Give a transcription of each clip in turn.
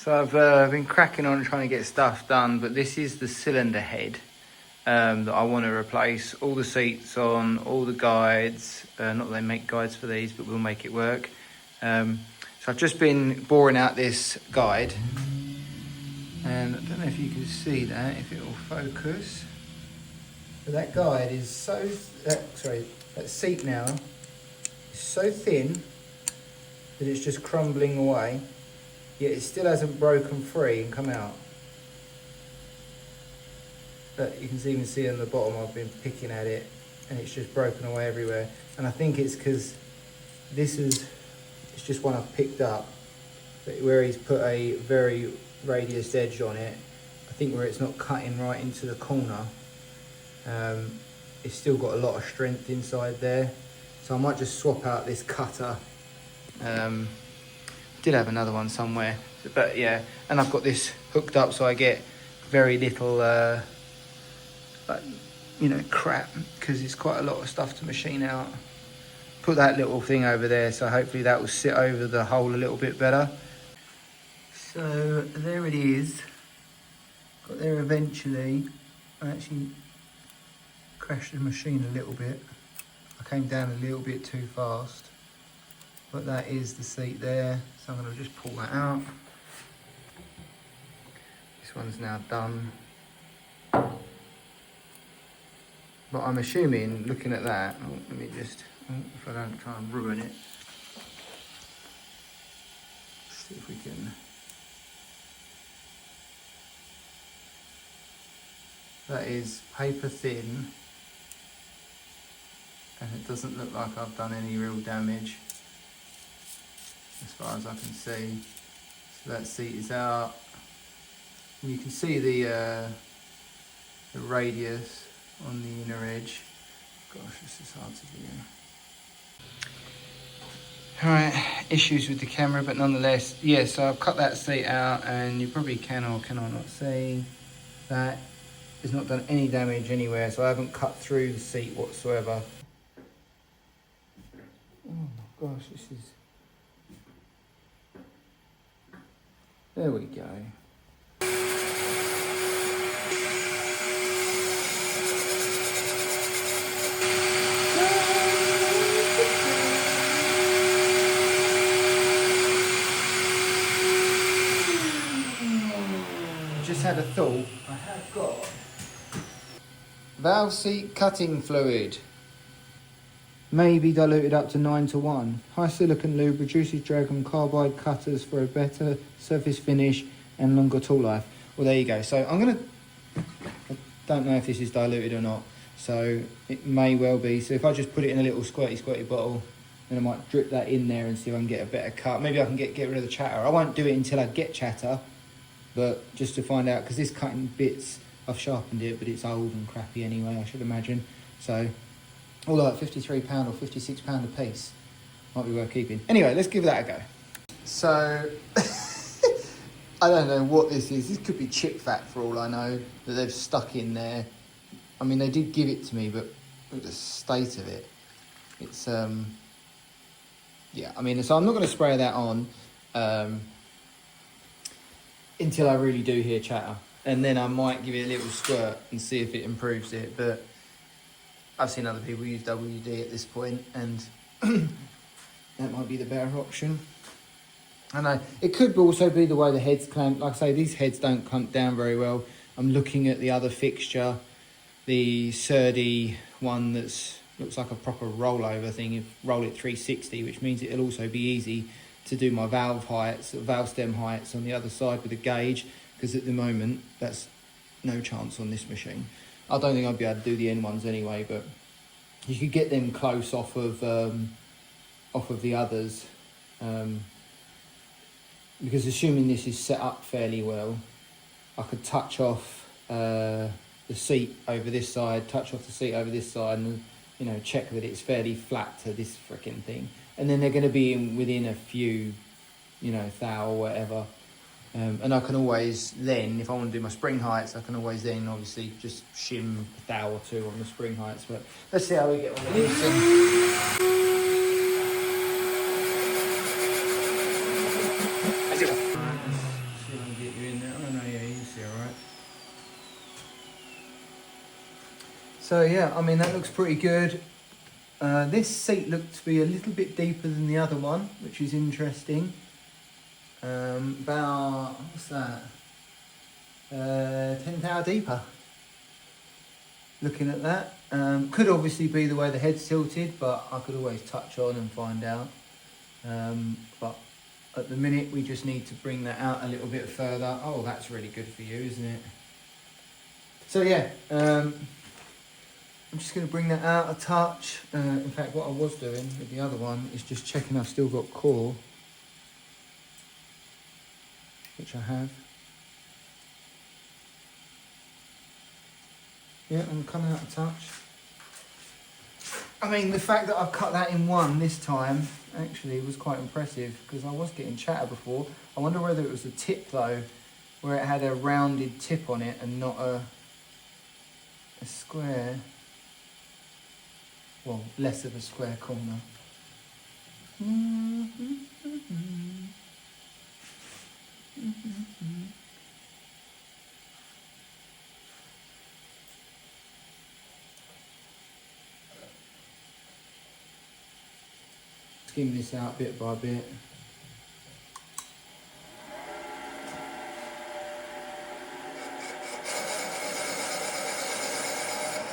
So I've been cracking on trying to get stuff done, but this is the cylinder head that I want to replace. All the seats on, all the guides. Not that they make guides for these, but we'll make it work. So I've just been boring out this guide. And I don't know if you can see that, if it will focus. But that guide is so, that seat now is so thin that it's just crumbling away. Yet it still hasn't broken free and come out. But you can even see on the bottom I've been picking at it and it's just broken away everywhere. And I think it's because it's just one I've picked up, but where he's put a very radius edge on it, I think where it's not cutting right into the corner, it's still got a lot of strength inside there. So I might just swap out this cutter. Did have another one somewhere, but yeah, and I've got this hooked up so I get very little crap, because it's quite a lot of stuff to machine out. Put that little thing over there, so hopefully that will sit over the hole a little bit better. So there it is. Got there eventually. I actually crashed the machine a little bit. I came down a little bit too fast. But that is the seat there, so I'm going to just pull that out. This one's now done. But I'm assuming, looking at that, let me just, if I don't try and ruin it. See if we can. That is paper thin. And it doesn't look like I've done any real damage, as far as I can see. So that seat is out. And you can see the radius on the inner edge. Gosh, this is hard to do. Alright, issues with the camera, but nonetheless, yeah, so I've cut that seat out, and you probably can or cannot not see that it's not done any damage anywhere, so I haven't cut through the seat whatsoever. Oh my gosh, this is... There we go. Just had a thought. I have got valve seat cutting fluid. Maybe diluted up to 9:1. High silicon lube reduces drag on carbide cutters for a better surface finish and longer tool life. Well, there you go. So I don't know if this is diluted or not, so it may well be. So if I just put it in a little squirty bottle, then I might drip that in there and see if I can get a better cut. Maybe I can get rid of the chatter. I won't do it until I get chatter, but just to find out, because this cutting bits, I've sharpened it, but it's old and crappy anyway, I should imagine. So all like £53 or £56 a piece. Might be worth keeping. Anyway, let's give that a go. So, I don't know what this is. This could be chip fat for all I know, that they've stuck in there. I mean, they did give it to me, but look at the state of it. It's, yeah, I mean, so I'm not going to spray that on until I really do hear chatter. And then I might give it a little squirt and see if it improves it, but I've seen other people use WD at this point, and that might be the better option. I know it could also be the way the heads clamp. Like I say, these heads don't clamp down very well. I'm looking at the other fixture, the Serdi one looks like a proper rollover thing. You roll it 360, which means it'll also be easy to do my valve stem heights on the other side with a gauge, because at the moment that's no chance on this machine. I don't think I'd be able to do the end ones anyway, but you could get them close off of the others, because assuming this is set up fairly well, I could touch off the seat over this side, touch off the seat over this side, and check that it's fairly flat to this freaking thing, and then they're going to be within a few, thou or whatever. And I can always then, if I want to do my spring heights, I can always then obviously just shim a thou or two on the spring heights. But let's see how we get on with this. So yeah, I mean that looks pretty good. This seat looked to be a little bit deeper than the other one, which is interesting. About, what's that? 10 thou deeper. Looking at that. Could obviously be the way the head's tilted, but I could always touch on and find out. But at the minute we just need to bring that out a little bit further. Oh, that's really good for you, isn't it? So yeah, I'm just going to bring that out a touch. In fact, what I was doing with the other one is just checking I've still got core, which I have. Yeah, I'm coming out a touch. I mean, the fact that I've cut that in one this time actually was quite impressive, because I was getting chatter before. I wonder whether it was the tip though, where it had a rounded tip on it and not a square, well, less of a square corner. Skim this out bit by bit.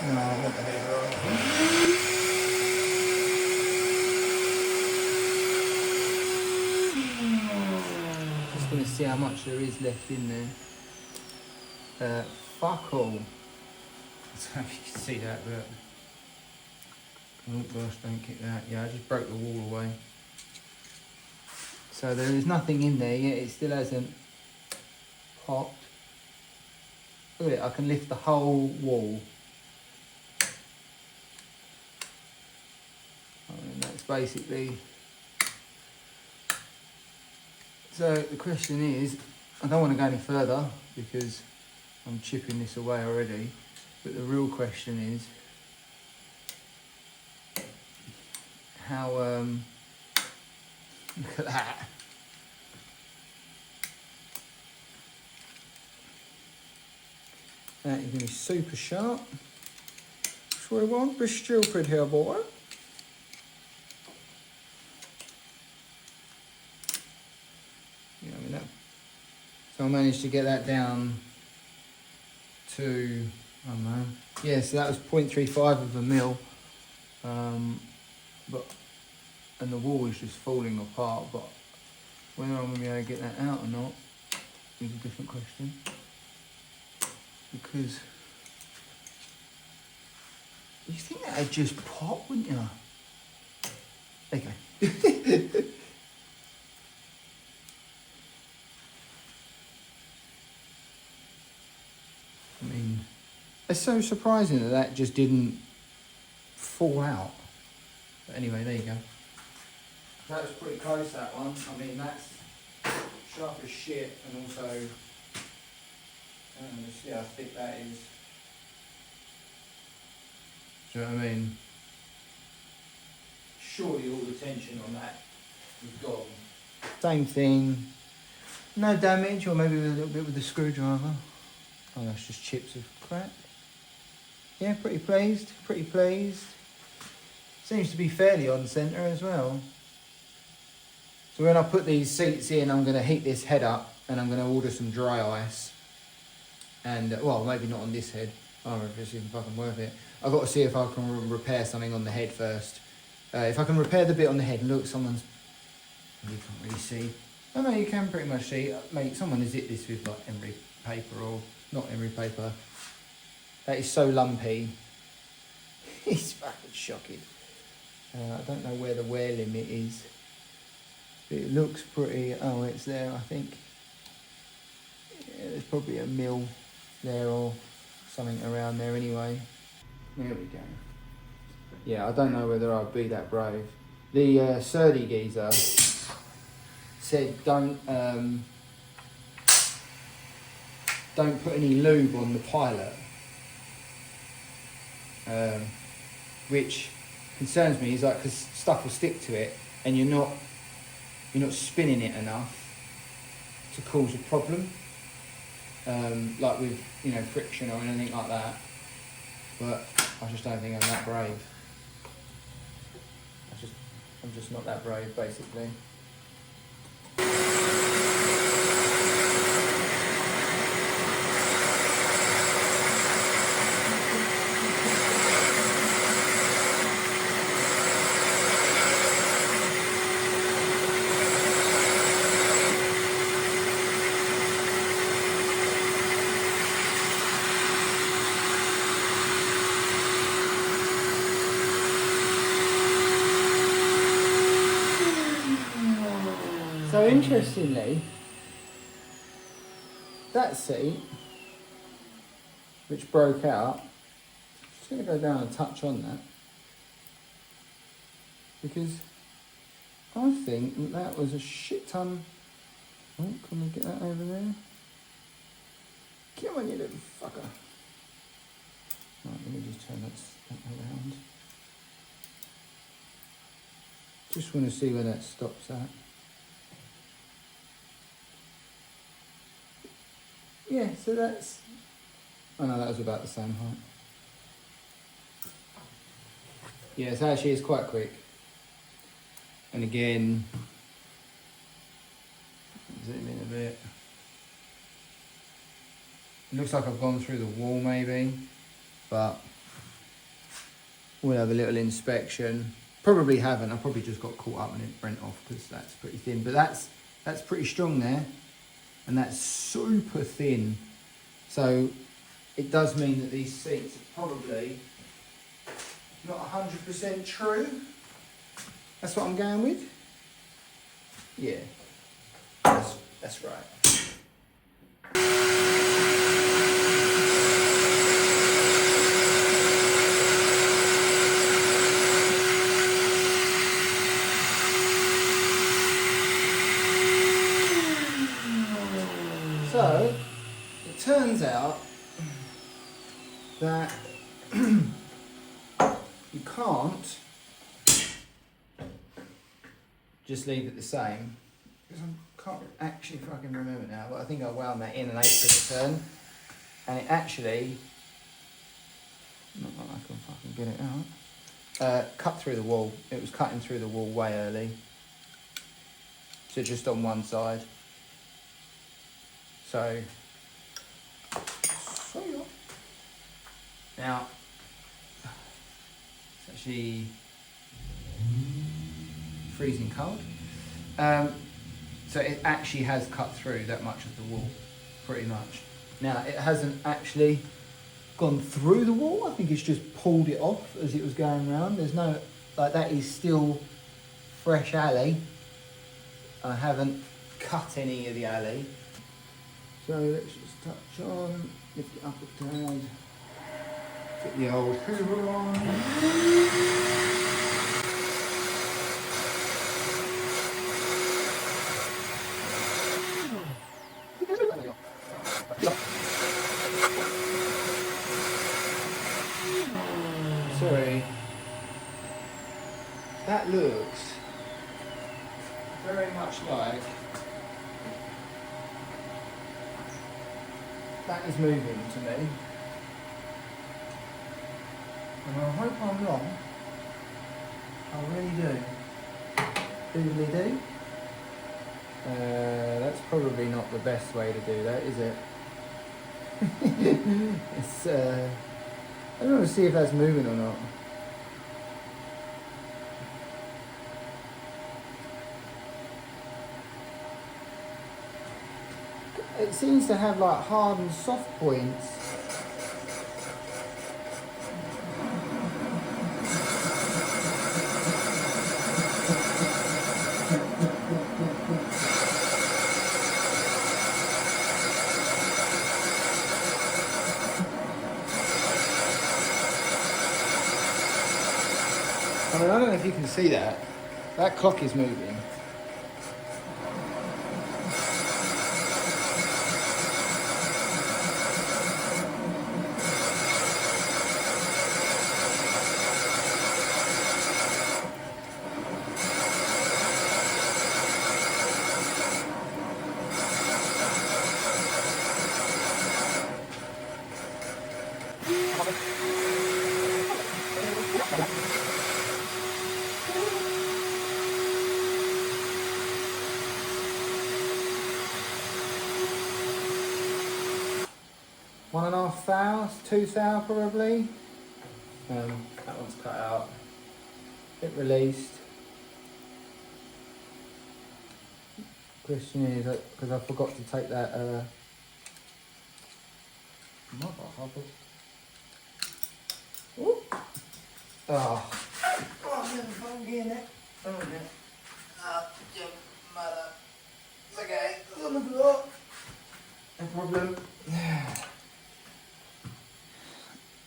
No, I want the header on. Just going to see how much there is left in there. Fuck all. I don't know if you can see that, but... Oh gosh, don't kick that. Yeah, I just broke the wall away. So there is nothing in there yet, it still hasn't popped. Look at it, I can lift the whole wall. I mean, that's basically... So the question is, I don't want to go any further because I'm chipping this away already, but the real question is, how, look at that. That is going to be super sharp. So we won't be stupid here, boy. Yeah, I mean that. So I managed to get that down to, I don't know. Yeah, so that was 0.35 of a mil. And the wall is just falling apart, but whether I'm going to be able to get that out or not is a different question. Because you think that'd just pop, wouldn't you? There you go. I mean, it's so surprising that that just didn't fall out. But anyway, there you go. That was pretty close, that one. I mean, that's sharp as shit, and also, see how thick that is. Do you know what I mean? Surely all the tension on that was gone. Same thing. No damage, or maybe a little bit with the screwdriver. Oh, that's just chips of crack. Yeah, pretty pleased, pretty pleased. Seems to be fairly on centre as well. So when I put these seats in, I'm going to heat this head up and I'm going to order some dry ice. And, well, maybe not on this head. I don't know if it's even fucking worth it. I've got to see if I can repair something on the head first. If I can repair the bit on the head, look, someone's... You can't really see. Oh no, you can pretty much see. Mate, someone has hit this with like emery paper, or not emery paper. That is so lumpy. It's fucking shocking. I don't know where the wear limit is. It looks pretty, oh, it's there, I think. Yeah, there's probably a mil there or something around there anyway. There we go. Yeah, I don't know whether I'd be that brave. The Serdi geezer said don't put any lube on the pilot, which concerns me. Is like, because stuff will stick to it and you're not spinning it enough to cause a problem, like with, you know, friction or anything like that. But I just don't think I'm that brave. I'm just not that brave, basically. So interestingly, that seat, which broke out, I'm just going to go down and touch on that, because I think that was a shit ton. Oh, can we get that over there? Come on, you little fucker. Right, let me just turn that around. Just want to see where that stops at. Yeah, so that's... Oh no, that was about the same height. Yeah, so actually it's quite quick. And again, zoom in a bit. It looks like I've gone through the wall maybe, but we'll have a little inspection. Probably haven't, I probably just got caught up and it brent off because that's pretty thin. But that's pretty strong there. And that's super thin. So it does mean that these seats are probably not 100% true. That's what I'm going with. Yeah, that's right. So, it turns out that you can't just leave it the same, because I can't actually fucking remember now, but I think I wound that in an 1/8 of a turn, and it actually, not like I can fucking get it out, cut through the wall. It was cutting through the wall way early, so just on one side. So yeah. Now, it's actually freezing cold. So it actually has cut through that much of the wall, pretty much. Now, it hasn't actually gone through the wall. I think it's just pulled it off as it was going round. There's no, like, that is still fresh alley. I haven't cut any of the alley. So let's just touch on, lift it up a tad, get the old hoover on. Sorry, that looks very much like that is moving to me, and I hope I'm wrong. I really do. Doodly do. That's probably not the best way to do that, is it? It's, I don't want to see if that's moving or not. It seems to have like hard and soft points. I mean, I don't know if you can see that. That clock is moving. 1.5 thou, 2 thou probably. That one's cut out. Bit released. Question is, because I forgot to take that motherfucker. Oh, oh, never phone getting it. Oh, no. Your mother. It's okay, it's on the floor. No problem.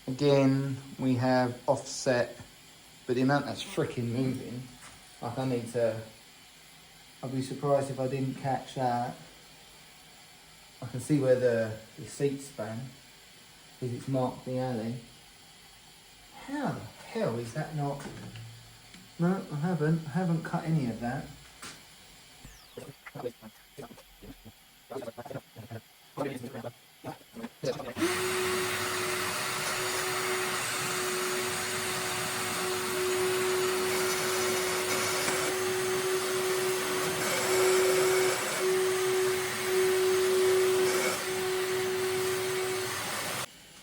Again, we have offset, but the amount that's freaking moving, like I'd be surprised if I didn't catch that. I can see where the seat span, because it's marked the alley. How the hell is that not? No, I haven't cut any of that.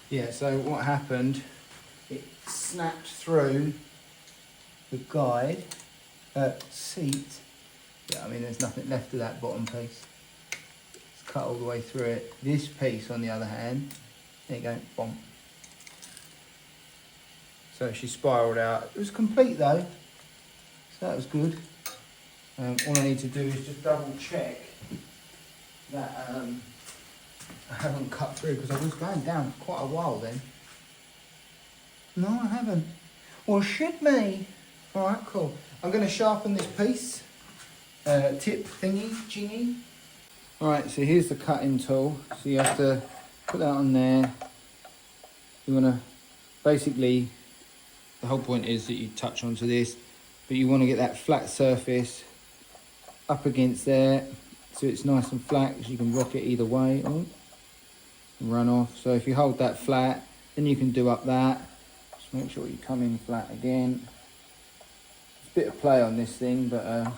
Yeah, so what happened, it snapped through the guide, seat. Yeah, I mean there's nothing left of that bottom piece. It's cut all the way through it. This piece on the other hand, there you go, bomb. So she spiralled out. It was complete though, so that was good. All I need to do is just double check that I haven't cut through, because I was going down for quite a while then. No, I haven't. Or should me? Alright, cool. I'm going to sharpen this piece. Tip thingy, jingy. Alright, so here's the cutting tool. So you have to put that on there. You want to, basically, the whole point is that you touch onto this, but you want to get that flat surface up against there, so it's nice and flat, because you can rock it either way. Oh, run off. So if you hold that flat, then you can do up that. Just make sure you come in flat again. It's a bit of play on this thing, but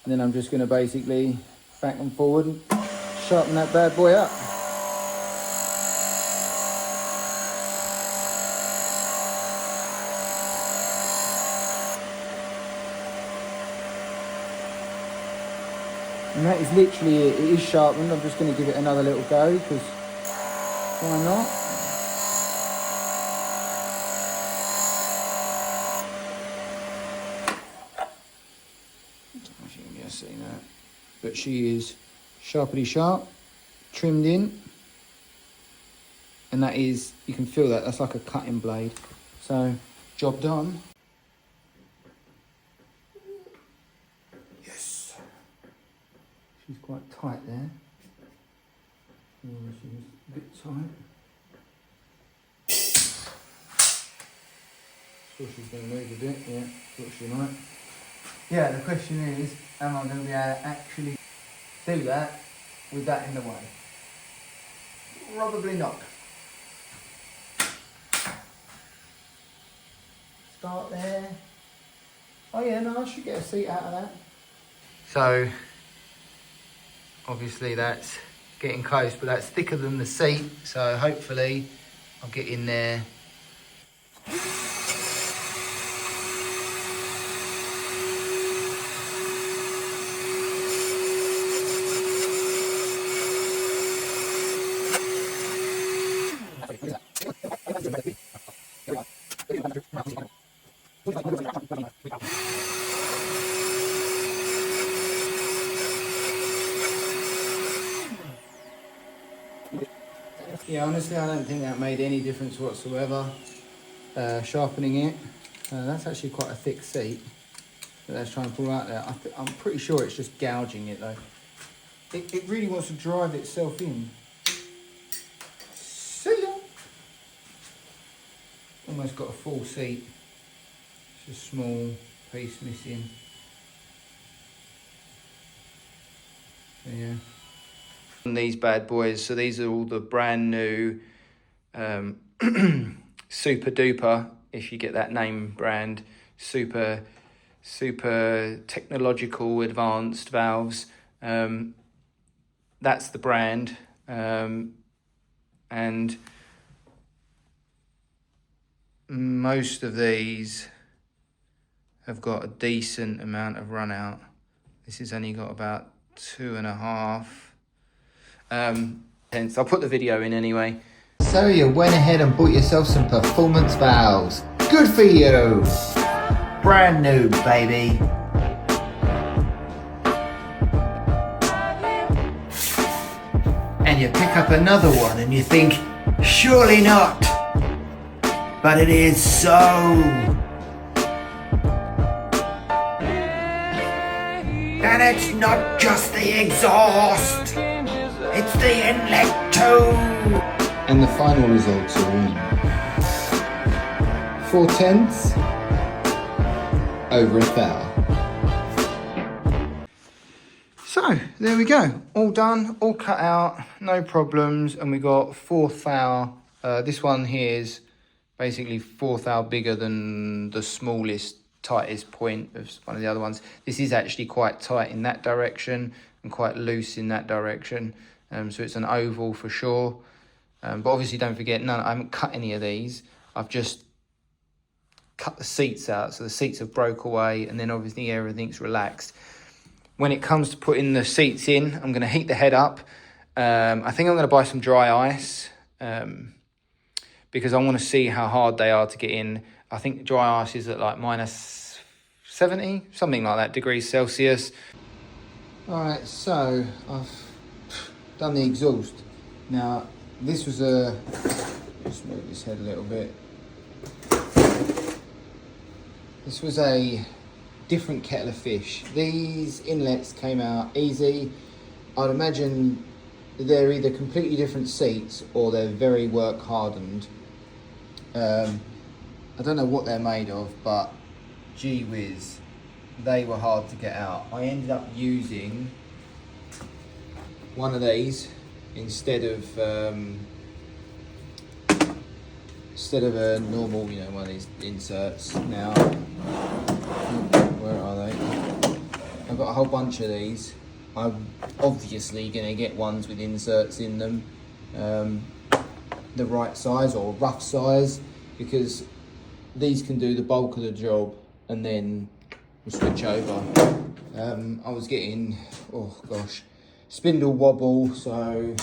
then I'm just going to basically back and forward and sharpen that bad boy up. And that is literally it. It is sharpened. I'm just going to give it another little go, because why not? I don't know if you can just see that. But she is sharply sharp, trimmed in. And that is, you can feel that, that's like a cutting blade. So, job done. Yes! She's quite tight there. Oh, she's a bit tight. Thought she's going to move a bit, yeah, thought she might. Yeah, the question is, am I going to be able to actually do that with that in the way? Probably not. Start there. Oh yeah, no, I should get a seat out of that. So, obviously that's getting close, but that's thicker than the seat, so hopefully I'll get in there. Yeah, honestly, I don't think that made any difference whatsoever. Sharpening it, that's actually quite a thick seat that that's trying to pull out there. I'm pretty sure it's just gouging it though. It really wants to drive itself in. See ya! Almost got a full seat. It's a small piece missing. So yeah. On these bad boys, so these are all the brand new super duper, if you get that name brand, super technological advanced valves. That's the brand. and most of these have got a decent amount of run out. This has only got about 2.5. Hence, I'll put the video in anyway. So you went ahead and bought yourself some performance valves. Good for you. Brand new, baby. And you pick up another one and you think, surely not. But it is so. And it's not just the exhaust, it's the inlet too. And the final results are in. 4/10 over 1,000. So there we go, all done, all cut out, no problems, and we got 4,000. This one here is basically 4,000 bigger than the smallest, tightest point of one of the other ones. This is actually quite tight in that direction and quite loose in that direction. So it's an oval for sure. But obviously don't forget, I haven't cut any of these. I've just cut the seats out. So the seats have broke away and then obviously everything's relaxed. When it comes to putting the seats in, I'm going to heat the head up. I think I'm going to buy some dry ice because I want to see how hard they are to get in. I think dry ice is at like minus 70, something like that, degrees Celsius. All right, so I've done the exhaust. Now, this was just move this head a little bit. This was a different kettle of fish. These inlets came out easy. I'd imagine they're either completely different seats or they're very work hardened. I don't know what they're made of, but gee whiz, they were hard to get out. I ended up using one of these instead of a normal, one of these inserts. Now, where are they? I've got a whole bunch of these. I'm obviously going to get ones with inserts in them, the right size or rough size, because these can do the bulk of the job and then we'll switch over. I was getting, spindle wobble, so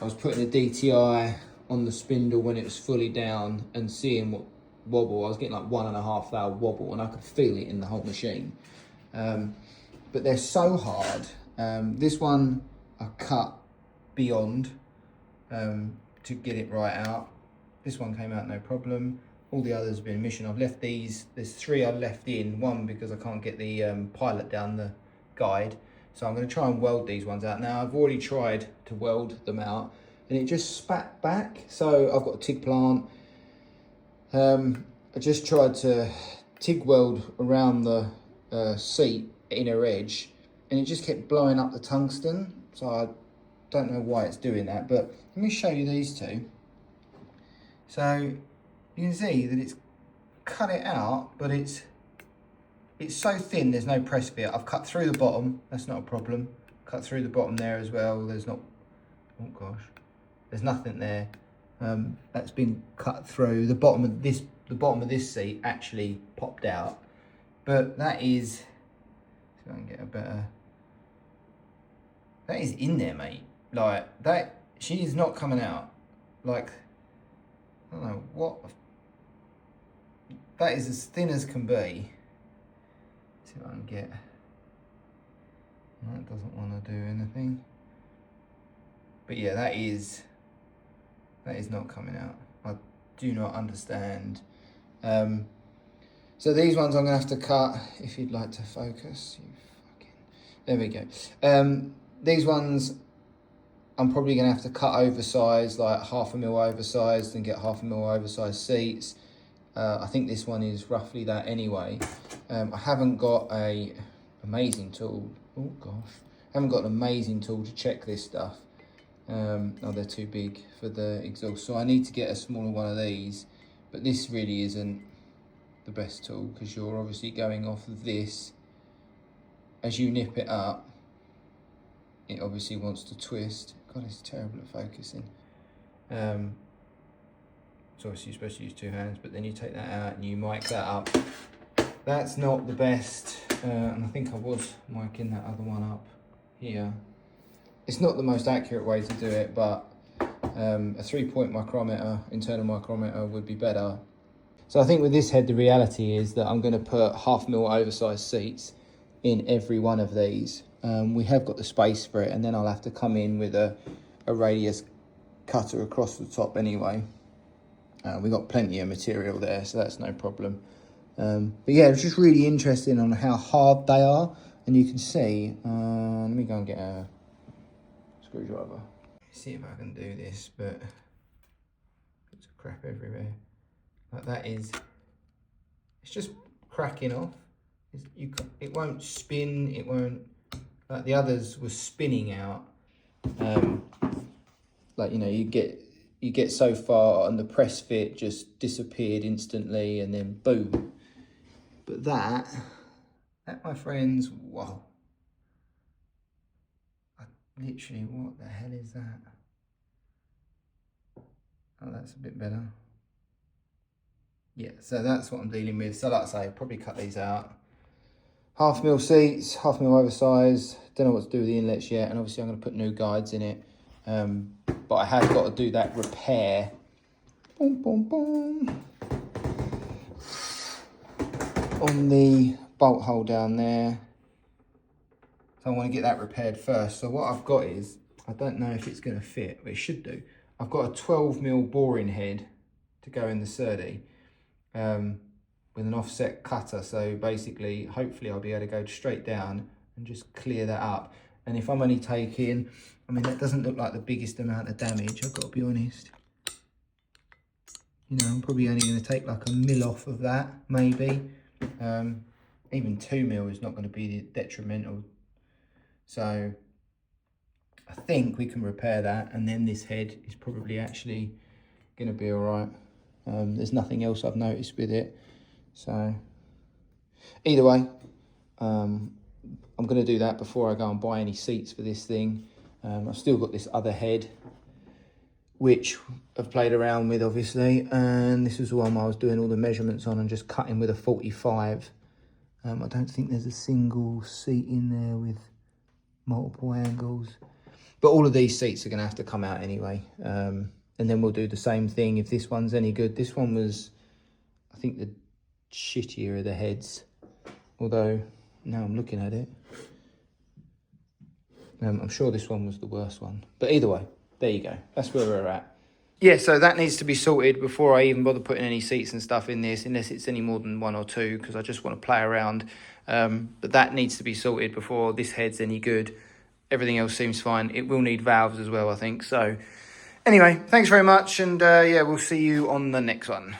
I was putting a DTI on the spindle when it was fully down and seeing what wobble. I was getting like 1.5 wobble and I could feel it in the whole machine. But they're so hard. This one I cut beyond to get it right out. This one came out no problem. All the others have been a mission. I've left these, there's 3 I left in. One because I can't get the pilot down the guide. So I'm going to try and weld these ones out. Now I've already tried to weld them out and it just spat back. So I've got a TIG plant. I just tried to TIG weld around the seat inner edge and it just kept blowing up the tungsten. So I don't know why it's doing that, but let me show you these two. So you can see that it's cut it out, but it's so thin there's no press fit. I've cut through the bottom, that's not a problem. Cut through the bottom there as well. There's nothing there. That's been cut through. The bottom of this seat actually popped out. But that is, see if I can get a better. That is in there, mate. Like that, she is not coming out. Like, I don't know what. That is as thin as can be. See what I can get. That doesn't want to do anything. But yeah, that is not coming out. I do not understand. So these ones I'm gonna have to cut. If you'd like to focus, there we go. These ones I'm probably gonna have to cut oversized, like 0.5 mm oversized, and get 0.5 mm oversized seats. I think this one is roughly that anyway. I haven't got a amazing tool. Oh gosh, I haven't got an amazing tool to check this stuff. They're too big for the exhaust, so I need to get a smaller one of these. But this really isn't the best tool because you're obviously going off of this as you nip it up. it obviously wants to twist. God, it's terrible at focusing. So obviously you're supposed to use 2 hands, but then you take that out and you mic that up. That's not the best, and I think I was micing that other one up here. It's not the most accurate way to do it, but a 3-point micrometer, internal micrometer, would be better. So I think with this head, the reality is that I'm going to put 1/2 mil oversized seats in every one of these. We have got the space for it, and then I'll have to come in with a radius cutter across the top anyway. We've got plenty of material there, so that's no problem. But yeah, it's just really interesting on how hard they are. And you can see, let me go and get a screwdriver. See if I can do this, but it's crap everywhere. Like that is, it's just cracking off. It won't spin, it won't, like the others were spinning out. Like, you know, you get so far and the press fit just disappeared instantly and then boom. But that my friends, whoa. Literally, what the hell is that? Oh, that's a bit better. Yeah, so that's what I'm dealing with. So like I say, probably cut these out. 1/2 mil seats, 1/2 mil oversized. Don't know what to do with the inlets yet, and obviously I'm going to put new guides in it. But I have got to do that repair. Boom, boom, boom. On the bolt hole down there. So I want to get that repaired first. So what I've got is, I don't know if it's going to fit, but it should do. I've got a 12 mil boring head to go in the Serdi with an offset cutter. So basically, hopefully I'll be able to go straight down and just clear that up. And if I'm only taking, I mean, that doesn't look like the biggest amount of damage, I've got to be honest. You know, I'm probably only going to take like 1 mil off of that, maybe. Even 2 mil is not going to be detrimental. So I think we can repair that, and then this head is probably actually going to be all right. There's nothing else I've noticed with it. So either way, I'm going to do that before I go and buy any seats for this thing. I've still got this other head, which I've played around with, obviously. And this was the one I was doing all the measurements on and just cutting with a 45. I don't think there's a single seat in there with multiple angles. But all of these seats are going to have to come out anyway. And then we'll do the same thing if this one's any good. This one was, I think, the shittier of the heads. Although, now I'm looking at it, I'm sure this one was the worst one. But either way, there you go. That's where we're at. Yeah, so that needs to be sorted before I even bother putting any seats and stuff in this, unless it's any more than 1 or 2, because I just want to play around. But that needs to be sorted before this head's any good. Everything else seems fine. It will need valves as well, I think. So anyway, thanks very much. And yeah, we'll see you on the next one.